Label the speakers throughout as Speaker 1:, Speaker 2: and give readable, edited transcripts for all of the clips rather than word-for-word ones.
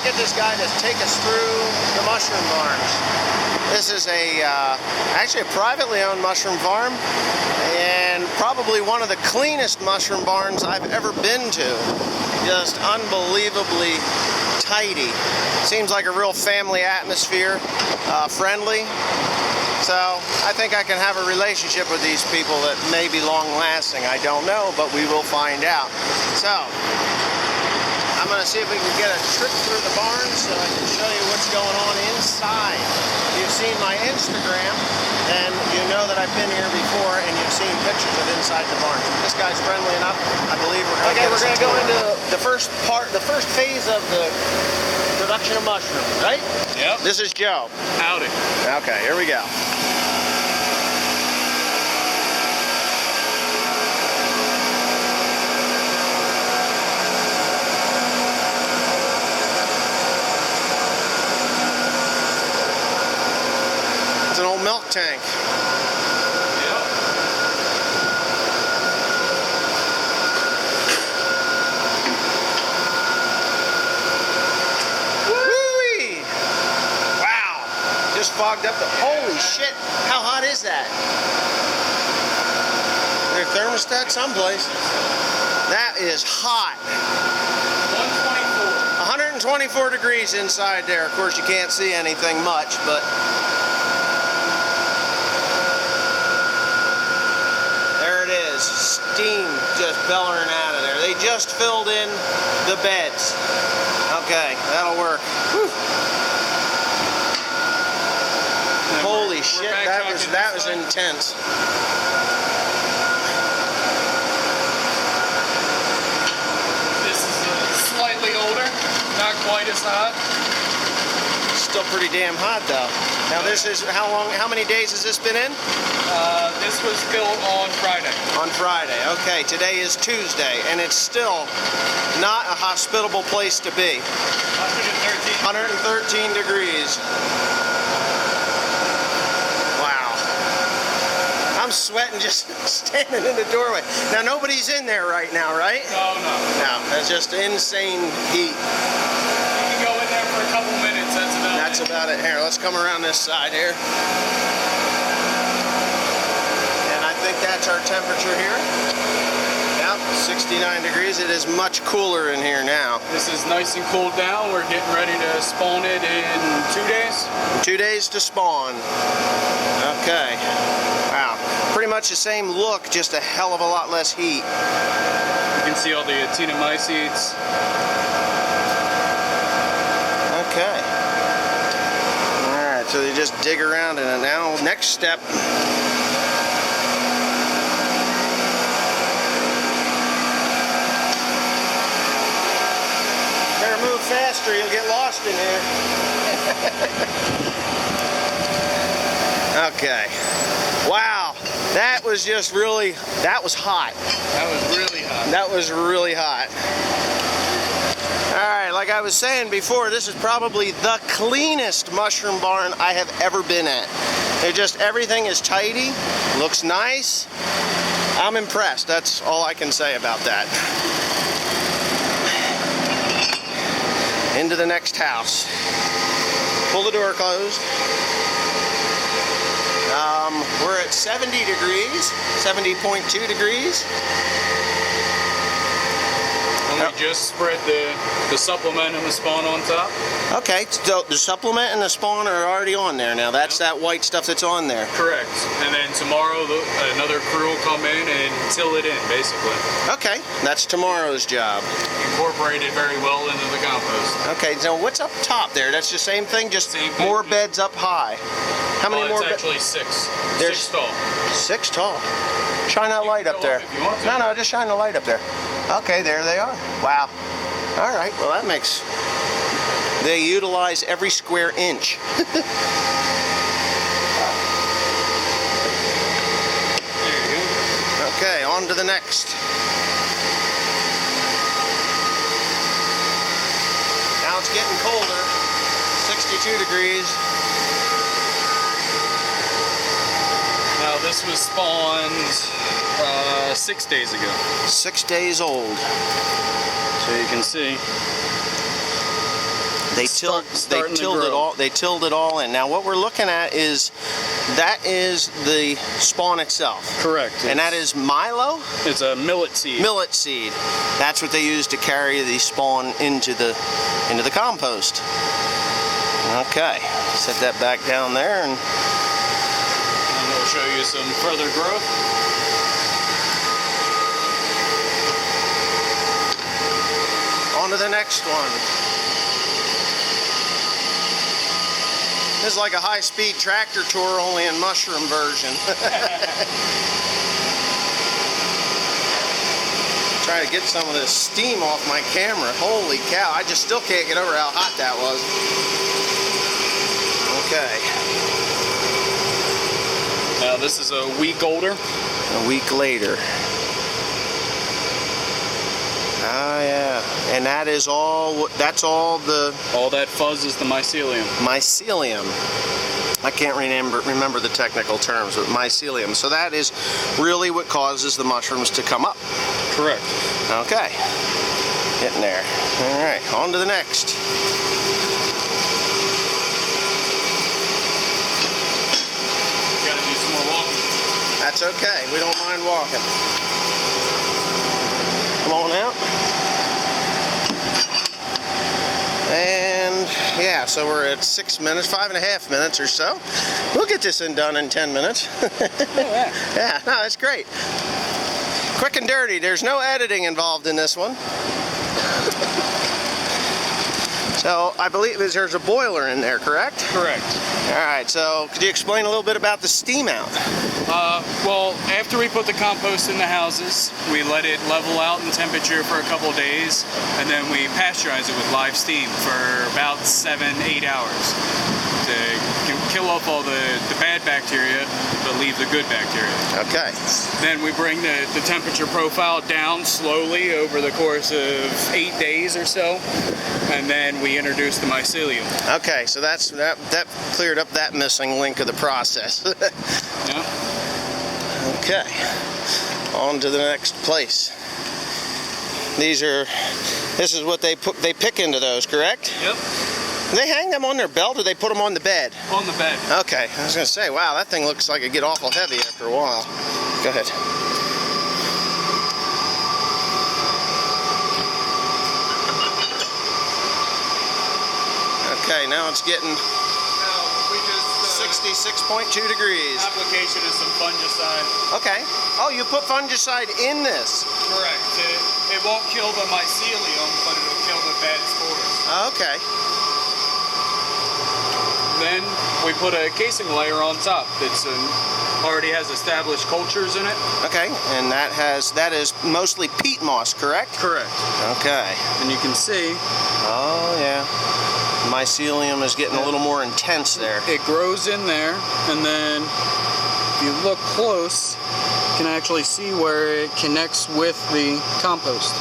Speaker 1: to get this guy to take us through the mushroom barns. This is actually a privately owned mushroom farm, and probably one of the cleanest mushroom barns I've ever been to. Just unbelievably tidy. Seems like a real family atmosphere, friendly. So I think I can have a relationship with these people that may be long-lasting. I don't know, but we will find out. So I'm going to see if we can get a trip through the barn so I can show you what's going on inside. You've seen my Instagram, and you know that I've been here before, and you've seen pictures of inside the barn. This guy's friendly enough. I believe we're going to go into the first phase of the production of mushrooms, right?
Speaker 2: Yep.
Speaker 1: This is Joe.
Speaker 2: Howdy.
Speaker 1: Okay, here we go. It's an old milk tank.
Speaker 2: Yep.
Speaker 1: Woo-wee! Wow! Just fogged up the... Holy shit! How hot is that? There's a thermostat someplace. That is hot. 124 degrees inside there. Of course, you can't see anything much, but... Steam just bellowing out of there. They just filled in the beds. Okay, that'll work. Whew. Holy shit, that was intense.
Speaker 2: This is slightly older, not quite as hot.
Speaker 1: Still pretty damn hot though. Now this is how many days has this been in?
Speaker 2: This was filled on Friday.
Speaker 1: On Friday, okay. Today is Tuesday, and it's still not a hospitable place to be. 113 degrees. Wow. I'm sweating just standing in the doorway. Now nobody's in there right now, right?
Speaker 2: No, no.
Speaker 1: No, that's just insane heat.
Speaker 2: You can go in there for a couple minutes,
Speaker 1: That's about it. Here, let's come around this side here. I think that's our temperature here. Yep, 69 degrees. It is much cooler in here now.
Speaker 2: This is nice and cooled down. We're getting ready to spawn it in 2 days.
Speaker 1: 2 days to spawn. Okay. Wow. Pretty much the same look, just a hell of a lot less heat.
Speaker 2: You can see all the actinomycetes.
Speaker 1: Okay. Alright, so they just dig around in it now. Next step. Move faster, you'll get lost in here. Okay. Wow. That was just really, that was hot.
Speaker 2: That was really hot.
Speaker 1: That was really hot. Alright, like I was saying before, this is probably the cleanest mushroom barn I have ever been at. Everything is tidy, looks nice. I'm impressed. That's all I can say about that. Into the next house. Pull the door closed. We're at 70 degrees, 70.2 degrees.
Speaker 2: And we just spread the supplement and the spawn on top.
Speaker 1: Okay, so the supplement and the spawn are already on there now. That's that white stuff that's on there.
Speaker 2: Correct. And then tomorrow another crew will come in and till it in, basically.
Speaker 1: Okay, that's tomorrow's job.
Speaker 2: Incorporate it very well into the compost.
Speaker 1: Okay, so what's up top there? That's the same thing, just
Speaker 2: Same thing.
Speaker 1: more beds up high. How many more?
Speaker 2: It's actually 6.
Speaker 1: There's
Speaker 2: 6 tall.
Speaker 1: 6 tall. Shine that light up there.
Speaker 2: If you want to.
Speaker 1: No, just shine the light up there. Okay, there they are. Wow. All right, well that makes... They utilize every square inch.
Speaker 2: There you go.
Speaker 1: Okay, on to the next. Now it's getting colder. 62 degrees.
Speaker 2: Now this was spawned 6 days ago.
Speaker 1: 6 days old.
Speaker 2: So you can see.
Speaker 1: They tilled
Speaker 2: starting to
Speaker 1: it
Speaker 2: grow.
Speaker 1: all. They tilled it all in. Now what we're looking at is the spawn itself.
Speaker 2: Correct.
Speaker 1: And that is milo,
Speaker 2: It's a millet seed.
Speaker 1: millet seed. That's what they use to carry the spawn into the compost. Okay, set that back down there, and
Speaker 2: And we'll show you some further growth.
Speaker 1: on to the next one. This is like a high-speed tractor tour, only in mushroom version. Try to get some of this steam off my camera. Holy cow, I just still can't get over how hot that was. Okay,
Speaker 2: Now this is a week older.
Speaker 1: a week later. Ah, yeah, and that is all. That's all the
Speaker 2: All that fuzz is the mycelium.
Speaker 1: mycelium. I can't remember the technical terms, but mycelium. So that is really what causes the mushrooms to come up.
Speaker 2: Correct.
Speaker 1: Okay, getting there. All right, on to the next.
Speaker 2: Gotta do some more walking.
Speaker 1: That's okay. We don't mind walking. Come on out. And yeah, so we're at 6 minutes, 5.5 minutes or so. We'll get this done in 10 minutes. Yeah, no, that's great. Quick and dirty. There's no editing involved in this one. So I believe there's a boiler in there, correct?
Speaker 2: Correct.
Speaker 1: All right, so could you explain a little bit about the steam out?
Speaker 2: Well, after we put the compost in the houses, we let it level out in temperature for a couple of days, and then we pasteurize it with live steam for about 7-8 hours to kill off all the bad bacteria, but leave the good bacteria.
Speaker 1: Okay.
Speaker 2: Then we bring the temperature profile down slowly over the course of 8 days or so, and then we introduce the mycelium.
Speaker 1: Okay, so that cleared up that missing link of the process.
Speaker 2: Yeah.
Speaker 1: Okay, on to the next place. This is what they pick into those, correct?
Speaker 2: Yep.
Speaker 1: Do they hang them on their belt, or they put them on the bed?
Speaker 2: On the bed.
Speaker 1: Okay, I was gonna say, wow, that thing looks like it get awful heavy after a while. Go ahead. Okay, now it's getting
Speaker 2: We just
Speaker 1: 66.2 degrees.
Speaker 2: application is some fungicide.
Speaker 1: Okay. Oh, you put fungicide in this.
Speaker 2: Correct. It won't kill the mycelium, but it'll kill the bad spores.
Speaker 1: Okay.
Speaker 2: Then we put a casing layer on top that's already has established cultures in it.
Speaker 1: Okay, and that is mostly peat moss, correct?
Speaker 2: Correct.
Speaker 1: Okay.
Speaker 2: And you can see
Speaker 1: Oh yeah. Mycelium is getting a little more intense there.
Speaker 2: it grows in there, and then if you look close, you can actually see where it connects with the compost.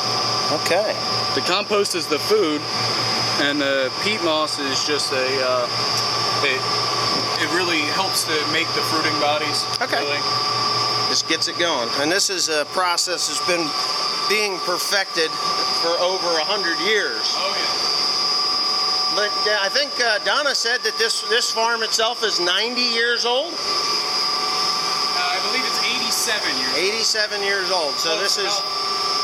Speaker 1: Okay.
Speaker 2: The compost is the food, and the peat moss is just it really helps to make the fruiting bodies.
Speaker 1: Okay.
Speaker 2: Really.
Speaker 1: Just gets it going. And this is a process that's been being perfected for over 100 years.
Speaker 2: Oh yeah.
Speaker 1: But I think Donna said that this farm itself is 90 years old.
Speaker 2: I believe it's 87 years.
Speaker 1: 87 years old. So
Speaker 2: Close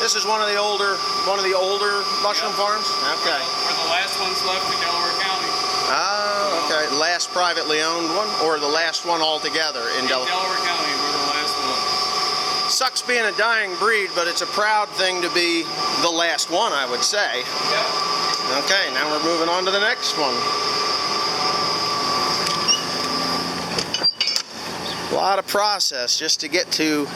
Speaker 1: this is one of the older mushroom
Speaker 2: Yep.
Speaker 1: farms. Okay.
Speaker 2: We're the last ones left in Delaware County.
Speaker 1: Ah, okay. Last privately owned one, or the last one altogether in Delaware.
Speaker 2: Delaware County, we're the last one.
Speaker 1: Sucks being a dying breed, but it's a proud thing to be the last one, I would say.
Speaker 2: Yep.
Speaker 1: Okay, now we're moving on to the next one. A lot of process just to get to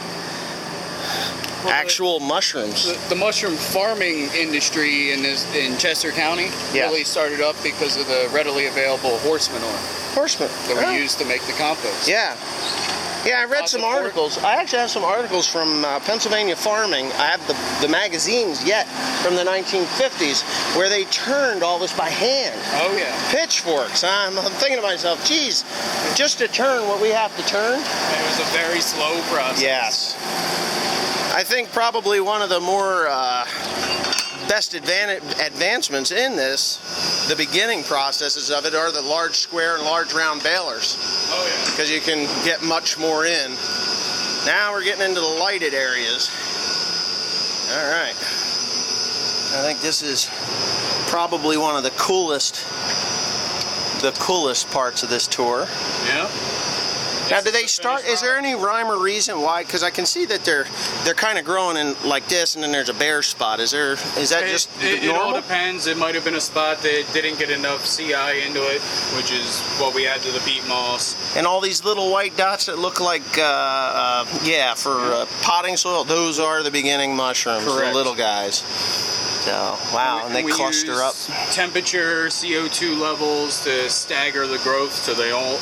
Speaker 1: actual mushrooms.
Speaker 2: The mushroom farming industry in Chester County
Speaker 1: Yeah.
Speaker 2: really started up because of the readily available horse manure
Speaker 1: Horsemen.
Speaker 2: that
Speaker 1: Oh,
Speaker 2: we use to make the compost.
Speaker 1: Yeah. Yeah, I read
Speaker 2: Lots
Speaker 1: some
Speaker 2: of horse-
Speaker 1: articles. I actually have some articles from Pennsylvania Farming. I have the magazines yet from the 1950s where they turned all this by hand.
Speaker 2: Oh yeah.
Speaker 1: Pitchforks. I'm thinking to myself, geez, just to turn what we have to turn.
Speaker 2: It was a very slow process.
Speaker 1: Yes. I think probably one of the more best advancements in this, the beginning processes of it, are the large square and large round balers,
Speaker 2: Oh yeah.
Speaker 1: because you can get much more in. Now we're getting into the lighted areas. All right. I think this is probably one of the coolest parts of this tour.
Speaker 2: Yeah.
Speaker 1: Now,
Speaker 2: This
Speaker 1: do
Speaker 2: is
Speaker 1: they
Speaker 2: the
Speaker 1: start?
Speaker 2: finished
Speaker 1: Is there any rhyme or reason why? Because I can see that they're kind of growing in like this, and then there's a bare spot. Is that just
Speaker 2: It all
Speaker 1: normal?
Speaker 2: depends. It might have been a spot that didn't get enough CI into it, which is what we add to the peat moss.
Speaker 1: And all these little white dots that look like, for potting soil, those are the beginning mushrooms,
Speaker 2: Correct.
Speaker 1: the little guys. So, wow, and they
Speaker 2: we
Speaker 1: cluster
Speaker 2: use
Speaker 1: up.
Speaker 2: Temperature, CO2 levels to stagger the growth so they don't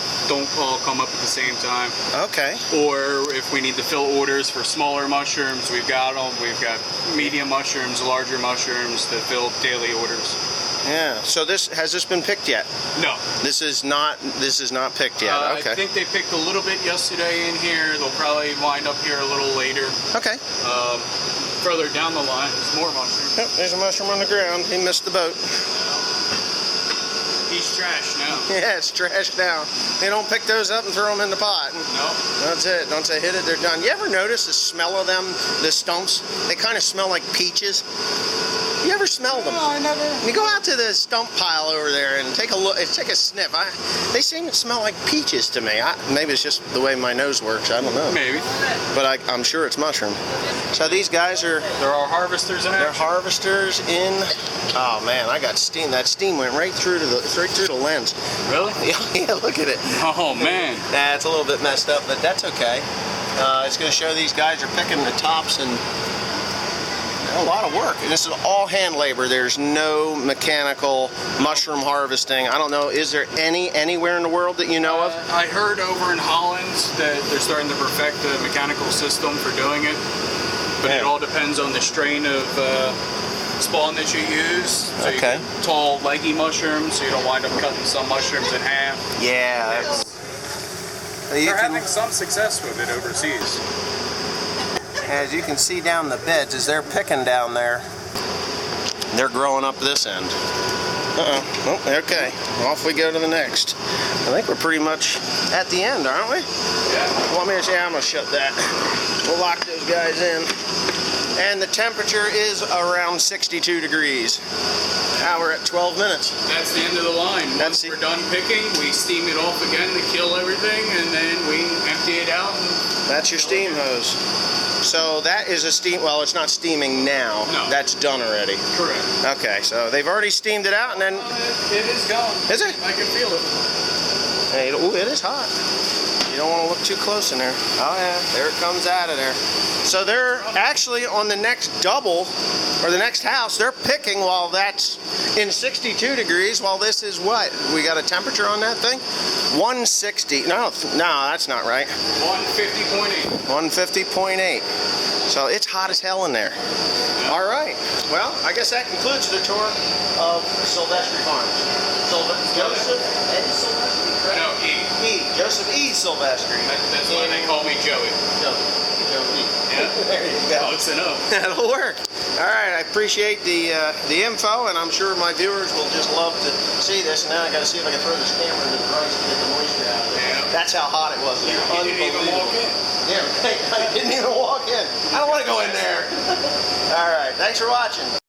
Speaker 2: all come up at the same time.
Speaker 1: Okay.
Speaker 2: Or if we need to fill orders for smaller mushrooms, we've got them. We've got medium mushrooms, larger mushrooms to fill daily orders.
Speaker 1: Yeah. So has this been picked yet?
Speaker 2: No.
Speaker 1: This is not picked yet. Okay.
Speaker 2: I think they picked a little bit yesterday in here. They'll probably wind up here a little later.
Speaker 1: Okay.
Speaker 2: Further down the line, there's more mushrooms.
Speaker 1: Yep, there's a mushroom on the ground. He missed the boat.
Speaker 2: He's trashed now.
Speaker 1: Yeah, it's trashed now. They don't pick those up and throw them in the pot.
Speaker 2: No.
Speaker 1: That's it. Once they hit it, they're done. You ever notice the smell of them, the stumps? They kind of smell like peaches. You ever smell them?
Speaker 2: No, I never.
Speaker 1: You go out to the stump pile over there and take a look, take a sniff. They seem to smell like peaches to me. Maybe it's just the way my nose works. I don't know.
Speaker 2: Maybe.
Speaker 1: But I'm sure it's mushroom. So these guys are...
Speaker 2: There are harvesters in
Speaker 1: They're
Speaker 2: action.
Speaker 1: harvesters in... Oh man, I got steam. That steam went right through the lens.
Speaker 2: Really?
Speaker 1: Yeah, look at it.
Speaker 2: Oh man.
Speaker 1: Nah, it's a little bit messed up, but that's okay. It's going to show these guys are picking the tops, and a lot of work. And this is all hand labor. There's no mechanical mushroom harvesting. I don't know, is there anywhere in the world that you know of?
Speaker 2: I heard over in Holland that they're starting to perfect the mechanical system for doing it. But it
Speaker 1: Yeah.
Speaker 2: all depends on the strain of spawn that you use. So you
Speaker 1: Okay.
Speaker 2: get tall, leggy mushrooms, so you don't wind up cutting some mushrooms in half.
Speaker 1: Yeah.
Speaker 2: They're having some success with it overseas.
Speaker 1: As you can see down the beds, as they're picking down there, they're growing up this end. Uh-oh. Oh, okay. Off we go to the next. I think we're pretty much at the end, aren't we?
Speaker 2: Yeah.
Speaker 1: Want me to say, I'm going to shut that. We'll lock those guys in. And the temperature is around 62 degrees. Now we're at 12 minutes.
Speaker 2: That's the end of the line.
Speaker 1: That's
Speaker 2: Once we're done picking, we steam it off again to kill everything, and then we empty it out.
Speaker 1: That's your steam hose. So that is a steam, well, it's not steaming now.
Speaker 2: No.
Speaker 1: That's done already.
Speaker 2: Correct.
Speaker 1: Okay, so they've already steamed it out, and then,
Speaker 2: It is going.
Speaker 1: is it?
Speaker 2: I can feel it.
Speaker 1: Hey, ooh, it is hot. You don't want to look too close in there. Oh yeah, there it comes out of there. So they're actually on the next double, or the next house, they're picking while that's in 62 degrees, while this is what? We got a temperature on that thing? 160. No, that's not right.
Speaker 2: 150.8.
Speaker 1: 150.8. So it's hot as hell in there. All right. Well, I guess that concludes the tour of Silvestri Farms. Joseph Eddie Silvestri, correct?
Speaker 2: No, E.
Speaker 1: Joseph E. Silvestri.
Speaker 2: That's why they call me Joey.
Speaker 1: Joe E.
Speaker 2: Yeah?
Speaker 1: There you go.
Speaker 2: Close enough.
Speaker 1: That'll work. All right, I appreciate the info, and I'm sure my viewers will just love to see this. And now I got to see if I can throw this camera into the rice to get the moisture out of it.
Speaker 2: Yeah.
Speaker 1: That's how hot it was.
Speaker 2: You didn't even walk in.
Speaker 1: Yeah, right. I didn't even walk in. I don't want to go in there. All right, thanks for watching.